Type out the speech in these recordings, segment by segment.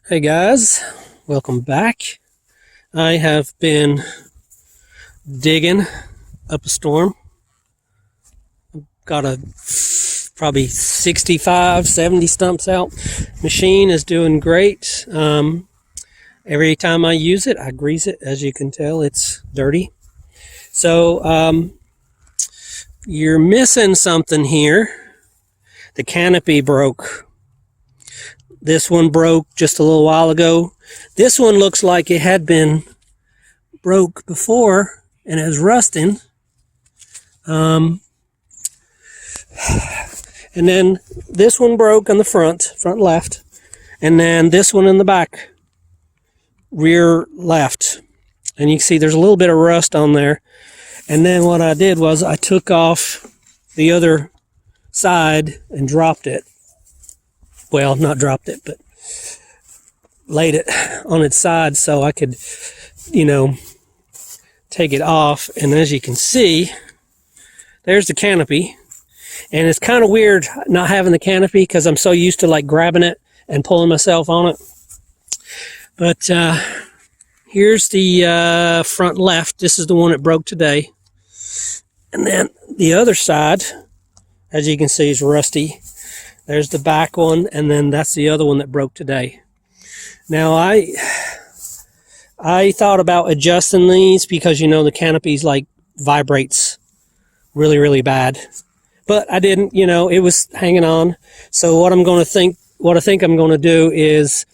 Hey guys, welcome back. I have been digging up a storm. Got a probably 65, 70 stumps out. Machine is doing great. Every time I use it, I grease it. As you can tell, it's dirty. So you're missing something here. The canopy broke. This one broke just a little while ago. This one looks like it had been broke before and is rusting. And then this one broke on the front left. And then this one in the back, rear left. And you can see there's a little bit of rust on there. And then what I did was I took off the other side and dropped it. Well, not dropped it, but laid it on its side so I could, take it off. And as you can see, there's the canopy. And it's kind of weird not having the canopy because I'm so used to like grabbing it and pulling myself on it. But here's the front left. This is the one that broke today. And then the other side, as you can see, is rusty. There's the back one, and then that's the other one that broke today. Now, I thought about adjusting these because, the canopy's like vibrates really, really bad. But I didn't, it was hanging on. So what I think I'm going to do is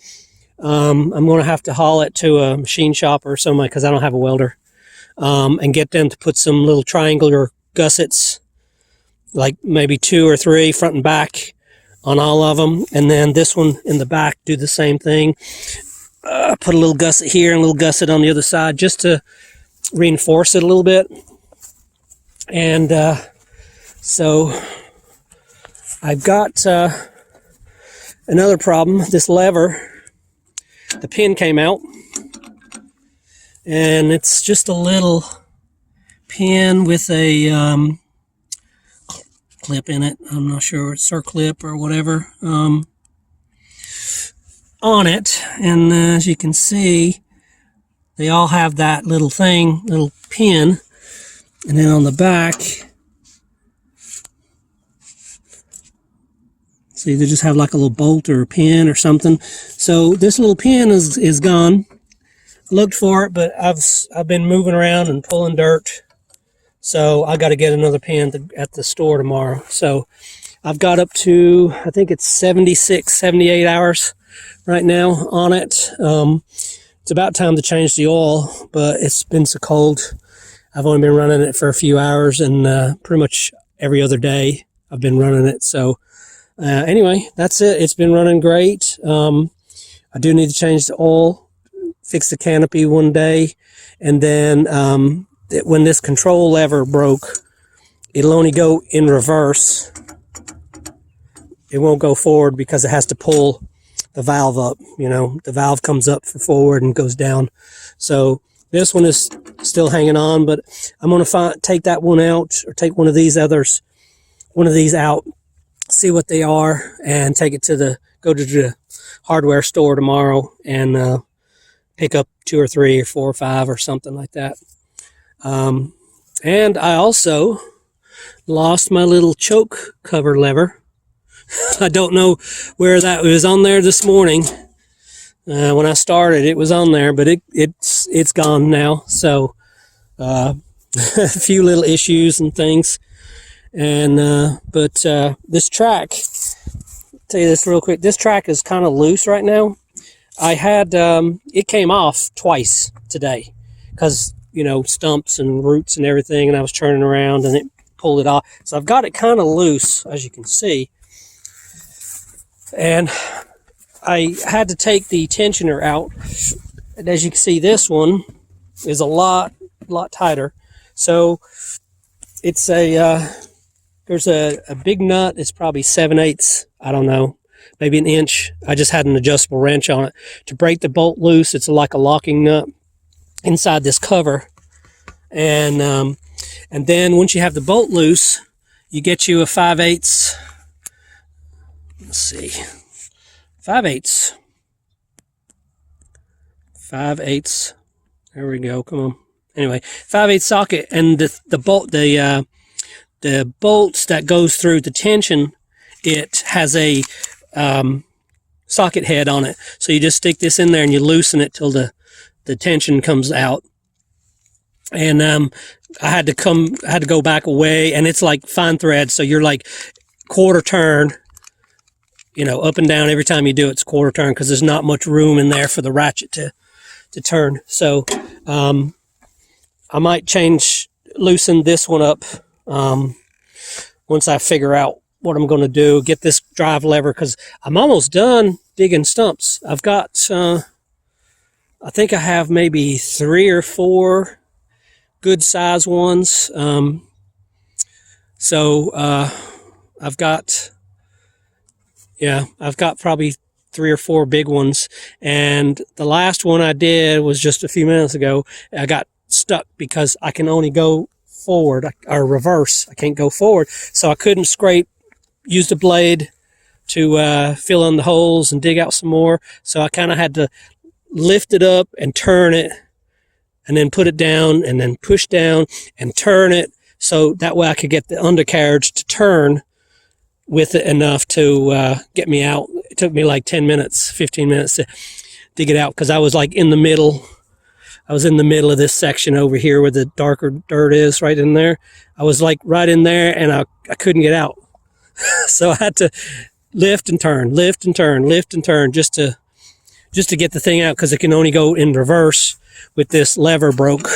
I'm going to have to haul it to a machine shop or something because I don't have a welder, and get them to put some little triangular gussets, like maybe 2 or 3 front and back, on all of them, and then this one in the back, do the same thing. Put a little gusset here and a little gusset on the other side just to reinforce it a little bit. And so I've got another problem. This lever, the pin came out, and it's just a little pin with a clip in it. I'm not sure, it's circlip or whatever, on it. And as you can see, they all have that little pin. And then on the back, see, they just have like a little bolt or a pin or something. So this little pin is gone. I looked for it, but I've been moving around and pulling dirt. So I got to get another pin at the store tomorrow. So I've got up to, I think it's 76, 78 hours right now on it. It's about time to change the oil, but it's been so cold. I've only been running it for a few hours, and pretty much every other day I've been running it. So anyway, that's it. It's been running great. I do need to change the oil, fix the canopy one day, and then when this control lever broke, it'll only go in reverse. It won't go forward because it has to pull the valve up. The valve comes up for forward and goes down. So this one is still hanging on, but I'm going to take that one out, or take one of these out, see what they are, and go to the hardware store tomorrow and pick up 2 or 3 or 4 or 5 or something like that. And I also lost my little choke cover lever. I don't know where that was. On there this morning. When I started, it was on there, but it's gone now. So, a few little issues and things. And, but this track, I'll tell you this real quick. This track is kind of loose right now. I had, it came off twice today because, stumps and roots and everything, and I was turning around and it pulled it off. So I've got it kind of loose, as you can see. And I had to take the tensioner out. And as you can see, this one is a lot tighter. So it's there's a big nut. It's probably 7/8, I don't know, maybe an inch. I just had an adjustable wrench on it. To break the bolt loose, it's like a locking nut inside this cover, and then once you have the bolt loose, you get you a 5/8. Let's see, 5/8 5/8. There we go. Come on. Anyway, 5/8 socket, and the bolts that goes through the tension, it has a socket head on it. So you just stick this in there and you loosen it till the tension comes out. And I had to go back away, and it's like fine thread. So you're like quarter turn, you know, up and down every time you do it. It's quarter turn because there's not much room in there for the ratchet to turn. So I might loosen this one up once I figure out what I'm going to do, get this drive lever, because I'm almost done digging stumps. I've got, I think I have maybe 3 or 4 good size ones. So I've got probably 3 or 4 big ones. And the last one I did was just a few minutes ago. I got stuck because I can only go forward or reverse. I can't go forward. So I couldn't use the blade to fill in the holes and dig out some more. So I kind of had to lift it up and turn it, and then put it down, and then push down and turn it. So that way I could get the undercarriage to turn with it enough to get me out. It took me like 10 minutes, 15 minutes to dig it out, because I was like in the middle. I was in the middle of this section over here where the darker dirt is, right in there. I was like right in there, and I couldn't get out. So I had to lift and turn, lift and turn, lift and turn, just to get the thing out, because it can only go in reverse with this lever broke.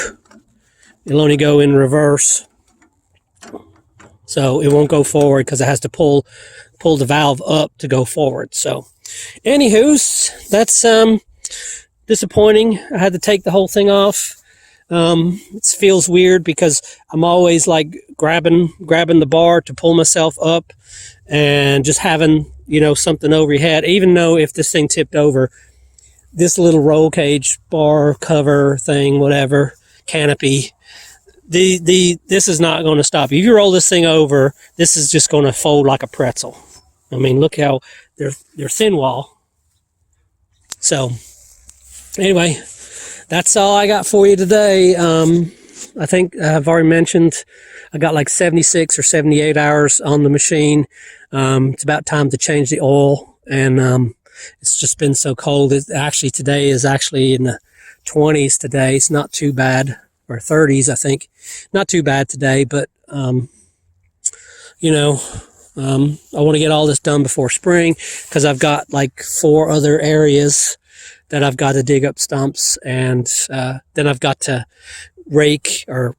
It'll only go in reverse. So it won't go forward because it has to pull the valve up to go forward. So anywho's, that's disappointing. I had to take the whole thing off. It feels weird because I'm always like grabbing the bar to pull myself up, and just having, you know, something over your head. Even though if this thing tipped over, this little roll cage bar cover thing, whatever, canopy, this is not going to stop you. If you roll this thing over, this is just going to fold like a pretzel. I mean, look how they're thin wall. So anyway, that's all I got for you today. I think I've already mentioned I got like 76 or 78 hours on the machine. It's about time to change the oil, and it's just been so cold. Today is actually in the 20s today. It's not too bad, or 30s, I think. Not too bad today, but you know, I want to get all this done before spring, because I've got like 4 other areas that I've got to dig up stumps, and then I've got to rake or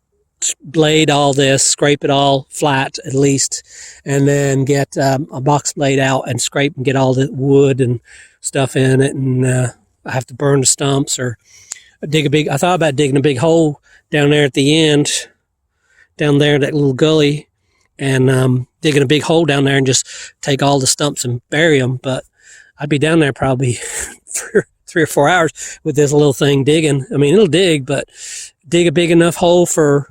blade all this, scrape it all flat at least, and then get a box blade out and scrape and get all the wood and stuff in it, and I have to burn the stumps or I thought about digging a big hole down there at the end, down there, that little gully, and digging a big hole down there and just take all the stumps and bury them, but I'd be down there probably 3 or 4 hours with this little thing digging. I mean, it'll dig, but dig a big enough hole for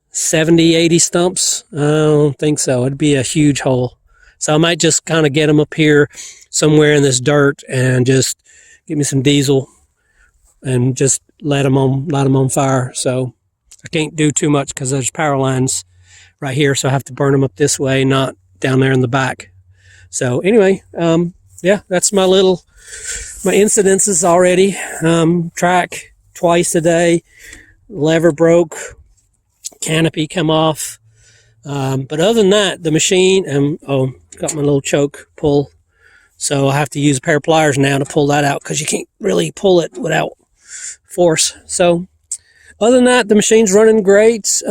70, 80 stumps? I don't think so. It'd be a huge hole. So I might just kind of get them up here somewhere in this dirt and just get me some diesel and just light them on fire. So I can't do too much because there's power lines right here. So I have to burn them up this way, not down there in the back. So anyway, yeah, that's my incidences already. Track twice a day, lever broke, canopy come off. But other than that, the machine, got my little choke pull. So I have to use a pair of pliers now to pull that out, because you can't really pull it without force. So other than that, the machine's running great.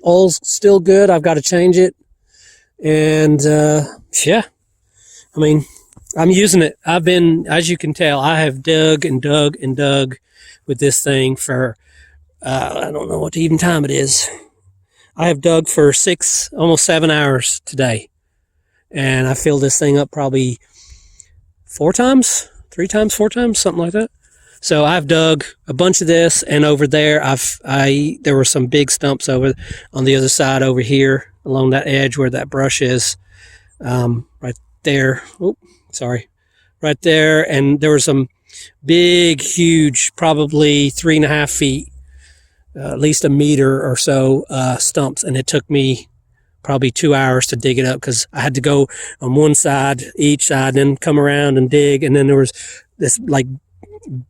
Oil's still good. I've got to change it. And yeah, I mean, I'm using it. I've been, as you can tell, I have dug and dug and dug with this thing for, I don't know what even time it is. I have dug for almost 7 hours today. And I filled this thing up probably 3 times, 4 times, something like that. So I've dug a bunch of this, and over there, there were some big stumps over on the other side over here along that edge where that brush is, right there. Oh, sorry, right there. And there were some big, huge, probably 3.5 feet, at least a meter or so, stumps. And it took me probably 2 hours to dig it up because I had to go on one side, each side, and then come around and dig. And then there was this like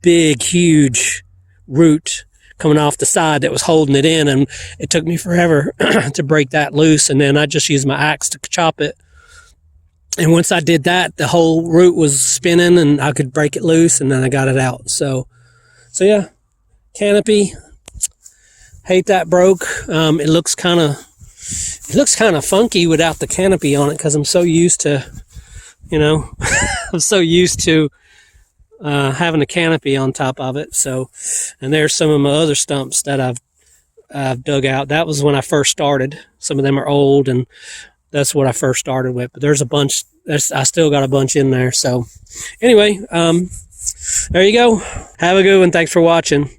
big, huge root coming off the side that was holding it in. And it took me forever to break that loose. And then I just used my axe to chop it. And once I did that, the whole root was spinning and I could break it loose, and then I got it out. So yeah, canopy. Hate that broke. It looks kind of funky without the canopy on it because I'm so used to, I'm so used to having a canopy on top of it. So, and there's some of my other stumps that I've dug out. That was when I first started. Some of them are old, and that's what I first started with. But there's a bunch. I still got a bunch in there. So, anyway, there you go. Have a good one. Thanks for watching.